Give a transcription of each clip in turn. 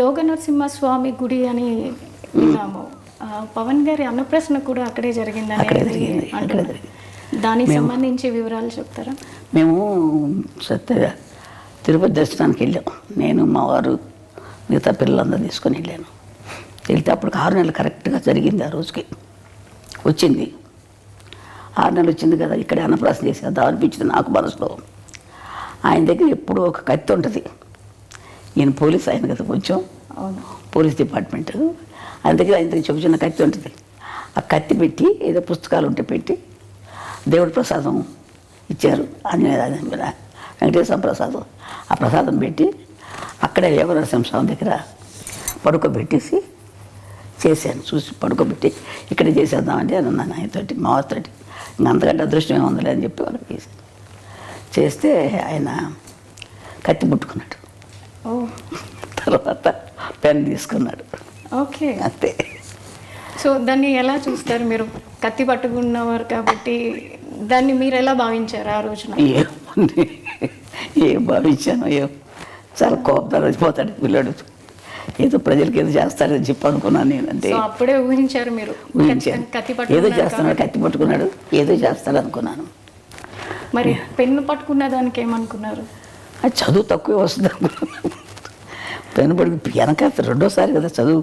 యోగ నరసింహస్వామి గుడి అని విన్నాము. పవన్ గారి అన్నప్రసన్న కూడా అక్కడే జరిగిందని అంటున్నారు. దానికి సంబంధించి వివరాలు చెప్తారా? మేము తిరుపతి దర్శనానికి వెళ్ళాం. నేను మా వారు మిగతా పిల్లలందరూ తీసుకొని వెళ్ళాను. వెళ్తే అప్పుడు 6 నెలలు కరెక్ట్గా జరిగింది. ఆ రోజుకి వచ్చింది. 6 నెలలు వచ్చింది కదా, ఇక్కడే అన్నప్రాసన చేసేద్దాం అనిపించింది నాకు మనసులో. ఆయన దగ్గర ఎప్పుడూ ఒక కత్తి ఉంటుంది. ఈయన పోలీస్ ఆయన కదా, కొంచెం పోలీస్ డిపార్ట్మెంట్. ఆయన దగ్గర చిన్న కత్తి ఉంటుంది. ఆ కత్తి పెట్టి ఏదో పుస్తకాలు ఉంటే పెట్టి దేవుడి ప్రసాదం ఇచ్చారు. వెంకటేశ్వర ప్రసాదం. ఆ ప్రసాదం పెట్టి అక్కడే యోగ నరసింహస్వామి దగ్గర పడుకోబెట్టేసి చేశాను. చూసి పడుకోబెట్టి ఇక్కడే చేసేద్దామంటే అని అన్నాను ఆయనతోటి, మా వారితోటి. ఇంకా అంతకంటే అదృష్టం ఏముందిలే అని చెప్పి అక్కడ చేశాను. చేస్తే ఆయన కత్తి పుట్టుకున్నాడు. తర్వాత పెన్ తీసుకున్నాడు. ఓకే, అంతే. సో దాన్ని ఎలా చూస్తారు మీరు? కత్తి పట్టుకున్నవారు కాబట్టి దాన్ని మీరు ఎలా భావించారు ఆ రోజున? ఏం భావించాను, చాలా కోపం వచ్చిపోతాడు పిల్లడు. ఏదో ప్రజలకి ఏదో చేస్తాడని చెప్పి అనుకున్నాను నేను. అంటే అప్పుడే ఊహించారు మీరు? ఏదో చేస్తున్నాడు, కత్తి పట్టుకున్నాడు, ఏదో చేస్తాడు అనుకున్నాను. మరి పెన్ను పట్టుకున్న దానికి ఏమనుకున్నారు? అది చదువు తక్కువే వస్తుంది అనుకున్నాను. పెన్ను పట్టుకు వెనక రెండోసారి కదా చదువు.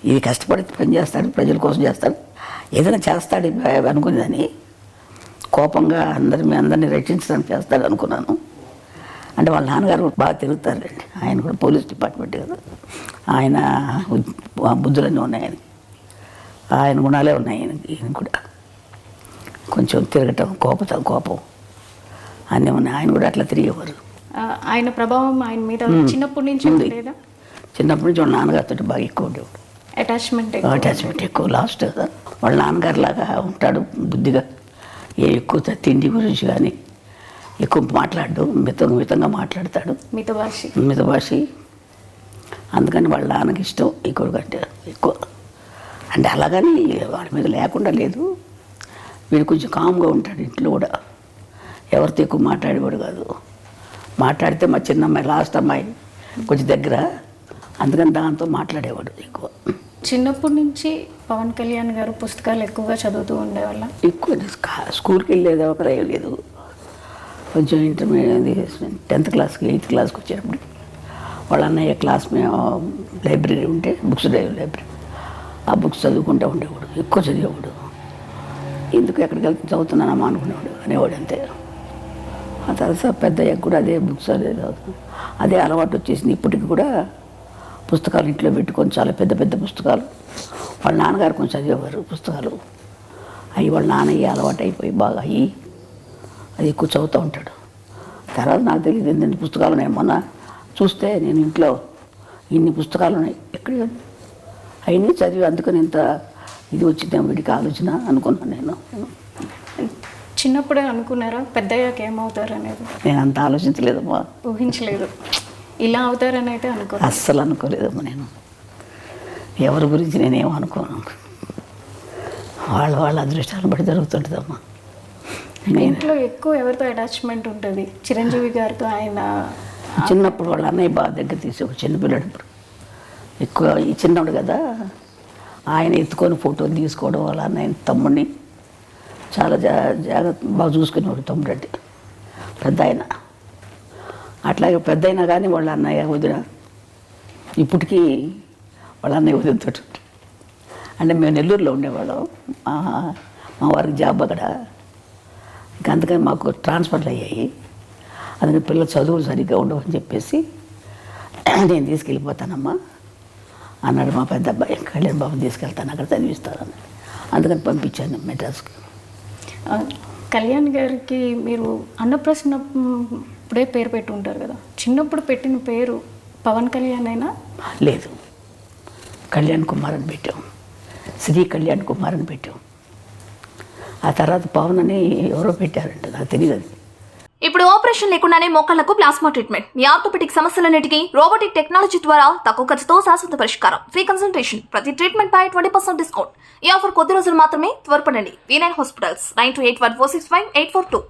ఇది కష్టపడి పని చేస్తాడు, ప్రజల కోసం చేస్తాడు, ఏదైనా చేస్తాడు అనుకునేదని. కోపంగా అందరినీ రక్షించడానికి చేస్తాడు అనుకున్నాను. అంటే వాళ్ళ నాన్నగారు బాగా తిరుగుతారండి. ఆయన కూడా పోలీస్ డిపార్ట్మెంట్ కదా. ఆయన బుద్ధులన్నీ ఉన్నాయి ఆయనకి, ఆయన గుణాలే ఉన్నాయి ఈయన కూడా. కొంచెం తిరగటం, కోపం అన్నీ ఉన్నాయి. ఆయన కూడా అట్లా తిరిగేవారు. ఆయన ప్రభావం ఆయన మీద చిన్నప్పటి నుంచి ఉండేదా? చిన్నప్పటి నుంచి వాళ్ళ నాన్నగారితో బాగా ఎక్కువ ఉండేవాడు. అటాచ్మెంట్ ఎక్కువ. లాస్ట్ కదా వాళ్ళ నాన్నగారు లాగా ఉంటాడు బుద్ధిగా. ఎక్కువ తిండి గురించి కానీ ఎక్కువ మాట్లాడు, మితంగా మాట్లాడతాడు, మితభాషి. అందుకని వాళ్ళ నాన్నకి ఇష్టం ఎక్కువ కంటే ఎక్కువ. అంటే అలాగని వాడి మీద లేకుండా లేదు. వీడు కొంచెం కామ్గా ఉంటాడు ఇంట్లో కూడా. ఎవరితో ఎక్కువ మాట్లాడేవాడు కాదు. మాట్లాడితే మా చిన్న అమ్మాయి, లాస్ట్ అమ్మాయి కొంచెం దగ్గర, అందుకని దాంతో మాట్లాడేవాడు ఎక్కువ. చిన్నప్పటి నుంచి పవన్ కళ్యాణ్ గారు పుస్తకాలు ఎక్కువగా చదువుతూ ఉండేవాళ్ళ? ఎక్కువ స్కూల్కి వెళ్ళేది ఒకరే లేదు. కొంచెం ఇంటర్మీడియట్ 10th క్లాస్కి 8th క్లాస్కి వచ్చేటప్పుడు వాళ్ళ అన్నయ్య క్లాస్ మేము లైబ్రరీ ఉంటే బుక్స్ లైబ్రరీ, ఆ బుక్స్ చదువుకుంటూ ఉండేవాడు. ఎక్కువ చదివేవాడు. ఎందుకు ఎక్కడికి వెళ్తే చదువుతున్నానమ్మా అనుకునేవాడు, అనేవాడు అంతే. ఆ తర్వాత పెద్దయ్యాక కూడా అదే బుక్స్ అదే అలవాటు వచ్చేసింది. ఇప్పటికి కూడా పుస్తకాలు ఇంట్లో పెట్టుకొని, చాలా పెద్ద పెద్ద పుస్తకాలు. వాళ్ళ నాన్నగారు కొంచెం చదివేవారు పుస్తకాలు. అవి వాళ్ళ నాన్నయ్య అలవాటు అయిపోయి బాగా అది ఎక్కువ చదువుతూ ఉంటాడు. తర్వాత నాకు తెలియదు ఎన్ని పుస్తకాలు ఉన్నాయి. మొన్న చూస్తే నేను ఇంట్లో ఇన్ని పుస్తకాలు ఉన్నాయి, ఎక్కడ అవన్నీ చదివి అందుకని ఇంత ఇది వచ్చిందేమో వీడికి ఆలోచన అనుకున్నాను నేను. చిన్నప్పుడే అనుకున్నారా పెద్దయ్యాక ఏమవుతారు అనేది? నేను అంత ఆలోచించలేదమ్మా, ఊహించలేదు. ఇలా అవుతారని అయితే అస్సలు అనుకోలేదమ్మా. నేను ఎవరి గురించి నేనేమో అనుకోను. వాళ్ళ అదృష్టాలను బట్టి జరుగుతుంటుందమ్మా. ఇంట్లో ఎక్కువ ఎవరితో అటాచ్మెంట్ ఉంటుంది? చిరంజీవి గారితో. ఆయన చిన్నప్పుడు వాళ్ళ అన్నయ్య బాగా దగ్గర తీసి, ఒక చిన్నపిల్లడు ఎక్కువ ఈ చిన్నప్పుడు కదా, ఆయన ఎత్తుకొని ఫోటోలు తీసుకోవడం, వాళ్ళ అన్నయ్య తమ్ముడిని చాలా జాగ్రత్త బాగా చూసుకునేవాడు. తమ్ముడు అంటే పెద్ద ఆయన. అట్లాగే పెద్ద అయినా కానీ వాళ్ళ అన్నయ్య వదిన ఇప్పటికీ వాళ్ళ అన్నయ్య వదినతో అంటే మేము నెల్లూరులో ఉండేవాళ్ళం. మా వారికి జాబ్ అక్కడ. ఇంకా అందుకని మాకు ట్రాన్స్ఫర్లు అయ్యాయి. అందుకని పిల్లలు చదువులు సరిగ్గా ఉండవని చెప్పేసి నేను తీసుకెళ్ళిపోతానమ్మా అన్నాడు మా పెద్ద అబ్బాయి. కళ్యాణ్ బాబు తీసుకెళ్తాను, అక్కడ చదివిస్తాను అన్నాడు. అందుకని పంపించాను మెడ్రాస్కి. కళ్యాణ్ గారికి మీరు అన్నప్రసన్న ఇప్పుడే పేరు పెట్టి ఉంటారు కదా, చిన్నప్పుడు పెట్టిన పేరు పవన్ కళ్యాణ్ అయినా? లేదు, కళ్యాణ్ కుమార్ అని పెట్టాం. శ్రీ కళ్యాణ్ కుమార్ అని పెట్టాం. ఆ తర్వాత పవన్ అని ఎవరో పెట్టారంట, నాకు తెలియదు అది. ఇప్పుడు ఆపరేషన్ లేకుండానే మోకాళ్లకు ప్లాస్మా ట్రీట్మెంట్. మీ ఆర్థోపెటిక్ సమస్యలన్నిటికీ రోబోటిక్ టెక్నాలజీ ద్వారా తక్కువ ఖర్చుతో శాశ్వత పరిష్కారం. Free consultation. ప్రతి ట్రీట్మెంట్ పై 20% డిస్కౌంట్. ఈ ఆఫర్ కొద్ది రోజులు మాత్రమే. త్వరపడండి. V9 hospitals 9281465842.